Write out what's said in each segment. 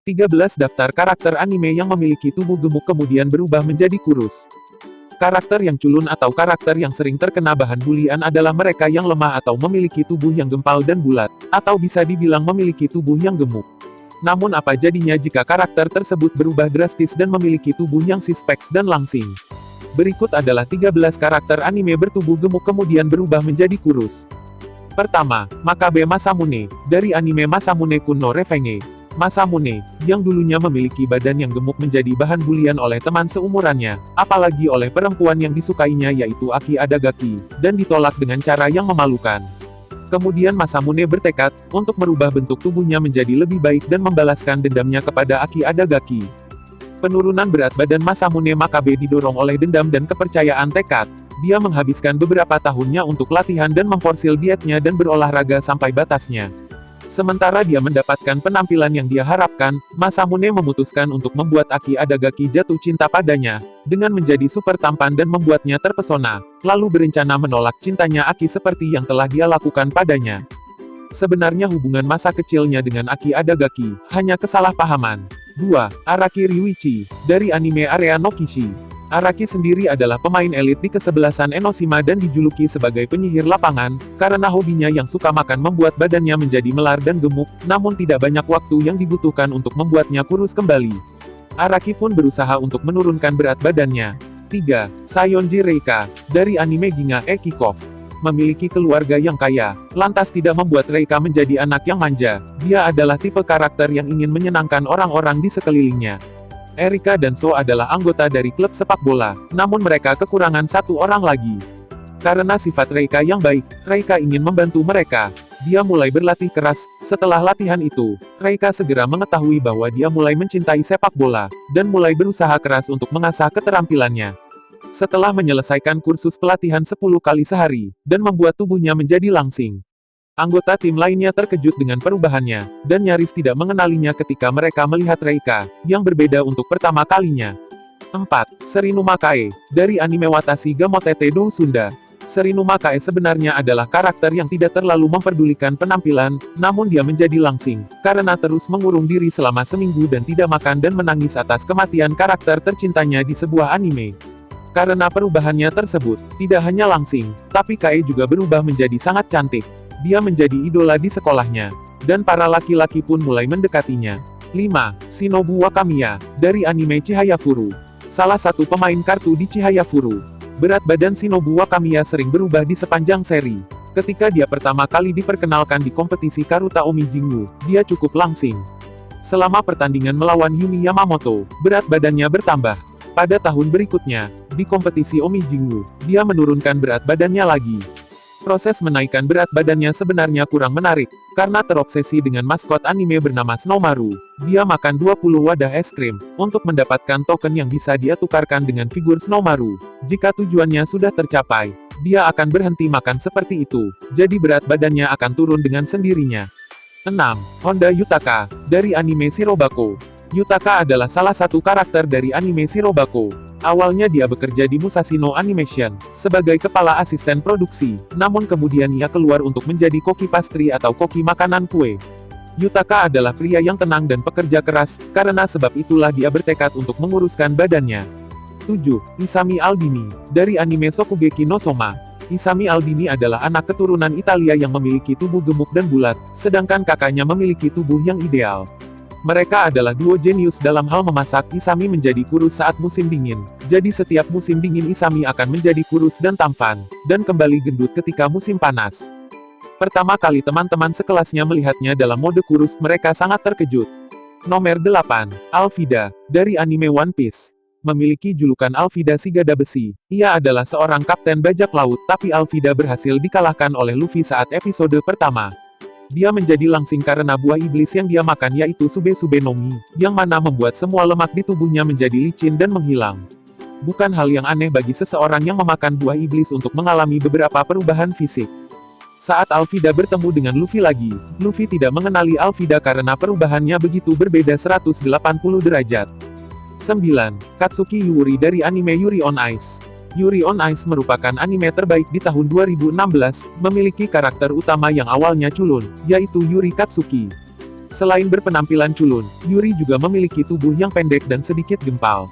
13 daftar karakter anime yang memiliki tubuh gemuk kemudian berubah menjadi kurus. Karakter yang culun atau karakter yang sering terkena bahan bulian adalah mereka yang lemah atau memiliki tubuh yang gempal dan bulat, atau bisa dibilang memiliki tubuh yang gemuk. Namun apa jadinya jika karakter tersebut berubah drastis dan memiliki tubuh yang six-packs dan langsing? Berikut adalah 13 karakter anime bertubuh gemuk kemudian berubah menjadi kurus. Pertama, Makabe Masamune, dari anime Masamune Kun no Revenge. Masamune, yang dulunya memiliki badan yang gemuk menjadi bahan bulian oleh teman seumurannya, apalagi oleh perempuan yang disukainya yaitu Aki Adagaki, dan ditolak dengan cara yang memalukan. Kemudian Masamune bertekad untuk merubah bentuk tubuhnya menjadi lebih baik dan membalaskan dendamnya kepada Aki Adagaki. Penurunan berat badan Masamune Makabe didorong oleh dendam dan kepercayaan tekad. Dia menghabiskan beberapa tahunnya untuk latihan dan memforsil dietnya dan berolahraga sampai batasnya. Sementara dia mendapatkan penampilan yang dia harapkan, Masamune memutuskan untuk membuat Aki Adagaki jatuh cinta padanya, dengan menjadi super tampan dan membuatnya terpesona, lalu berencana menolak cintanya Aki seperti yang telah dia lakukan padanya. Sebenarnya hubungan masa kecilnya dengan Aki Adagaki, hanya kesalahpahaman. 2. Araki Ryuichi, dari anime Area no Kishi. Araki sendiri adalah pemain elit di kesebelasan Enoshima dan dijuluki sebagai penyihir lapangan, karena hobinya yang suka makan membuat badannya menjadi melar dan gemuk, namun tidak banyak waktu yang dibutuhkan untuk membuatnya kurus kembali. Araki pun berusaha untuk menurunkan berat badannya. 3. Sayonji Reika, dari anime Ginga e Kickoff. Memiliki keluarga yang kaya, lantas tidak membuat Reika menjadi anak yang manja. Dia adalah tipe karakter yang ingin menyenangkan orang-orang di sekelilingnya. Erika dan So adalah anggota dari klub sepak bola, namun mereka kekurangan satu orang lagi. Karena sifat Reika yang baik, Reika ingin membantu mereka. Dia mulai berlatih keras. Setelah latihan itu, Reika segera mengetahui bahwa dia mulai mencintai sepak bola, dan mulai berusaha keras untuk mengasah keterampilannya. Setelah menyelesaikan kursus pelatihan 10 kali sehari, dan membuat tubuhnya menjadi langsing, anggota tim lainnya terkejut dengan perubahannya, dan nyaris tidak mengenalinya ketika mereka melihat Reika, yang berbeda untuk pertama kalinya. 4. Serinu Makae, dari anime Watashi ga Motete no Sunda. Serinu Makae sebenarnya adalah karakter yang tidak terlalu memperdulikan penampilan, namun dia menjadi langsing, karena terus mengurung diri selama seminggu dan tidak makan dan menangis atas kematian karakter tercintanya di sebuah anime. Karena perubahannya tersebut, tidak hanya langsing, tapi Kae juga berubah menjadi sangat cantik. Dia menjadi idola di sekolahnya, dan para laki-laki pun mulai mendekatinya. 5. Shinobu Wakamiya, dari anime Chihayafuru. Salah satu pemain kartu di Chihayafuru. Berat badan Shinobu Wakamiya sering berubah di sepanjang seri. Ketika dia pertama kali diperkenalkan di kompetisi Karuta Omi Jingu, dia cukup langsing. Selama pertandingan melawan Yumi Yamamoto, berat badannya bertambah. Pada tahun berikutnya, di kompetisi Omi Jingu, dia menurunkan berat badannya lagi. Proses menaikkan berat badannya sebenarnya kurang menarik, karena terobsesi dengan maskot anime bernama Snowmaru. Dia makan 20 wadah es krim, untuk mendapatkan token yang bisa dia tukarkan dengan figur Snowmaru. Jika tujuannya sudah tercapai, dia akan berhenti makan seperti itu, jadi berat badannya akan turun dengan sendirinya. 6. Honda Yutaka, dari anime Shirobako. Yutaka adalah salah satu karakter dari anime Shirobako. Awalnya dia bekerja di Musashi no Animation, sebagai kepala asisten produksi, namun kemudian ia keluar untuk menjadi koki pastry atau koki makanan kue. Yutaka adalah pria yang tenang dan pekerja keras, karena sebab itulah dia bertekad untuk menguruskan badannya. 7. Isami Albini, dari anime Shokugeki no Soma. Isami Albini adalah anak keturunan Italia yang memiliki tubuh gemuk dan bulat, sedangkan kakaknya memiliki tubuh yang ideal. Mereka adalah duo jenius dalam hal memasak. Isami menjadi kurus saat musim dingin, jadi setiap musim dingin Isami akan menjadi kurus dan tampan, dan kembali gendut ketika musim panas. Pertama kali teman-teman sekelasnya melihatnya dalam mode kurus, mereka sangat terkejut. Nomor 8. Alvida, dari anime One Piece. Memiliki julukan Alvida si Gada Besi, ia adalah seorang kapten bajak laut, tapi Alvida berhasil dikalahkan oleh Luffy saat episode pertama. Dia menjadi langsing karena buah iblis yang dia makan yaitu Sube-Sube no Mi, yang mana membuat semua lemak di tubuhnya menjadi licin dan menghilang. Bukan hal yang aneh bagi seseorang yang memakan buah iblis untuk mengalami beberapa perubahan fisik. Saat Alvida bertemu dengan Luffy lagi, Luffy tidak mengenali Alvida karena perubahannya begitu berbeda 180 derajat. 9. Katsuki Yuri, dari anime Yuri on Ice. Yuri on Ice merupakan anime terbaik di tahun 2016, memiliki karakter utama yang awalnya culun, yaitu Yuri Katsuki. Selain berpenampilan culun, Yuri juga memiliki tubuh yang pendek dan sedikit gempal.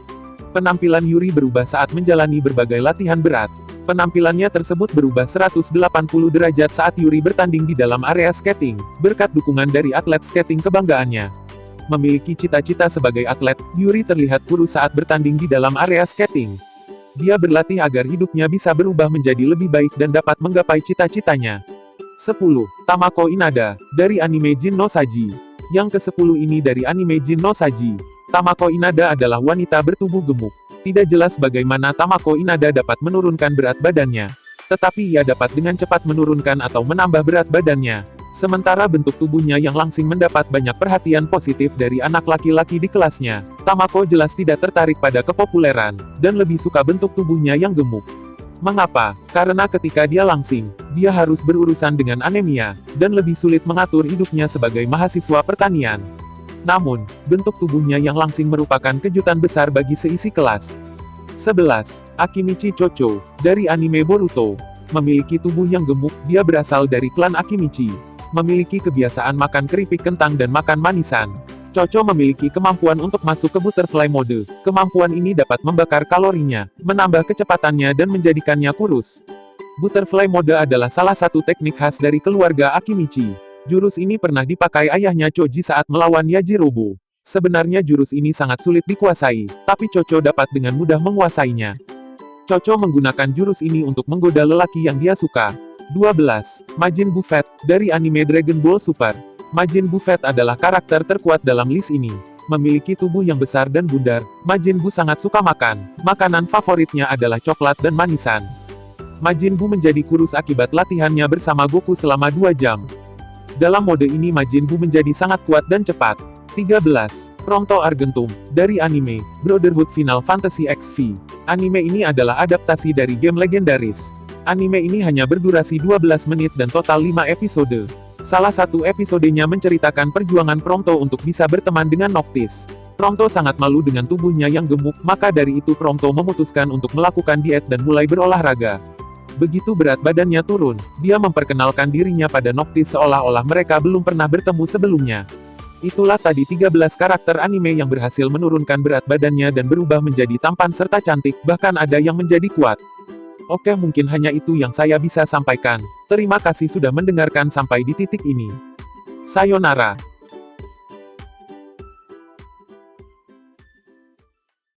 Penampilan Yuri berubah saat menjalani berbagai latihan berat. Penampilannya tersebut berubah 180 derajat saat Yuri bertanding di dalam area skating, berkat dukungan dari atlet skating kebanggaannya. Memiliki cita-cita sebagai atlet, Yuri terlihat kurus saat bertanding di dalam area skating. Dia berlatih agar hidupnya bisa berubah menjadi lebih baik dan dapat menggapai cita-citanya. 10. Tamako Inada, dari anime Jin no Saji. Yang ke-10 ini dari anime Jin no Saji. Tamako Inada adalah wanita bertubuh gemuk. Tidak jelas bagaimana Tamako Inada dapat menurunkan berat badannya. Tetapi ia dapat dengan cepat menurunkan atau menambah berat badannya. Sementara bentuk tubuhnya yang langsing mendapat banyak perhatian positif dari anak laki-laki di kelasnya. Tamako jelas tidak tertarik pada kepopuleran, dan lebih suka bentuk tubuhnya yang gemuk. Mengapa? Karena ketika dia langsing, dia harus berurusan dengan anemia, dan lebih sulit mengatur hidupnya sebagai mahasiswa pertanian. Namun, bentuk tubuhnya yang langsing merupakan kejutan besar bagi seisi kelas. 11. Akimichi Chocho, dari anime Boruto. Memiliki tubuh yang gemuk, dia berasal dari klan Akimichi. Memiliki kebiasaan makan keripik kentang dan makan manisan. Chocho memiliki kemampuan untuk masuk ke butterfly mode. Kemampuan ini dapat membakar kalorinya, menambah kecepatannya dan menjadikannya kurus. Butterfly mode adalah salah satu teknik khas dari keluarga Akimichi. Jurus ini pernah dipakai ayahnya Choji saat melawan Yajirobe. Sebenarnya jurus ini sangat sulit dikuasai, tapi Chocho dapat dengan mudah menguasainya. Chocho menggunakan jurus ini untuk menggoda lelaki yang dia suka. 12. Majin Buu Fett, dari anime Dragon Ball Super. Majin Buu Fett adalah karakter terkuat dalam list ini. Memiliki tubuh yang besar dan bundar, Majin Buu sangat suka makan. Makanan favoritnya adalah coklat dan manisan. Majin Buu menjadi kurus akibat latihannya bersama Goku selama 2 jam. Dalam mode ini Majin Buu menjadi sangat kuat dan cepat. 13. Prompto Argentum, dari anime Brotherhood Final Fantasy XV. Anime ini adalah adaptasi dari game legendaris. Anime ini hanya berdurasi 12 menit dan total 5 episode. Salah satu episodenya menceritakan perjuangan Prompto untuk bisa berteman dengan Noctis. Prompto sangat malu dengan tubuhnya yang gemuk, maka dari itu Prompto memutuskan untuk melakukan diet dan mulai berolahraga. Begitu berat badannya turun, dia memperkenalkan dirinya pada Noctis seolah-olah mereka belum pernah bertemu sebelumnya. Itulah tadi 13 karakter anime yang berhasil menurunkan berat badannya dan berubah menjadi tampan serta cantik, bahkan ada yang menjadi kuat. Oke, mungkin hanya itu yang saya bisa sampaikan. Terima kasih sudah mendengarkan sampai di titik ini. Sayonara.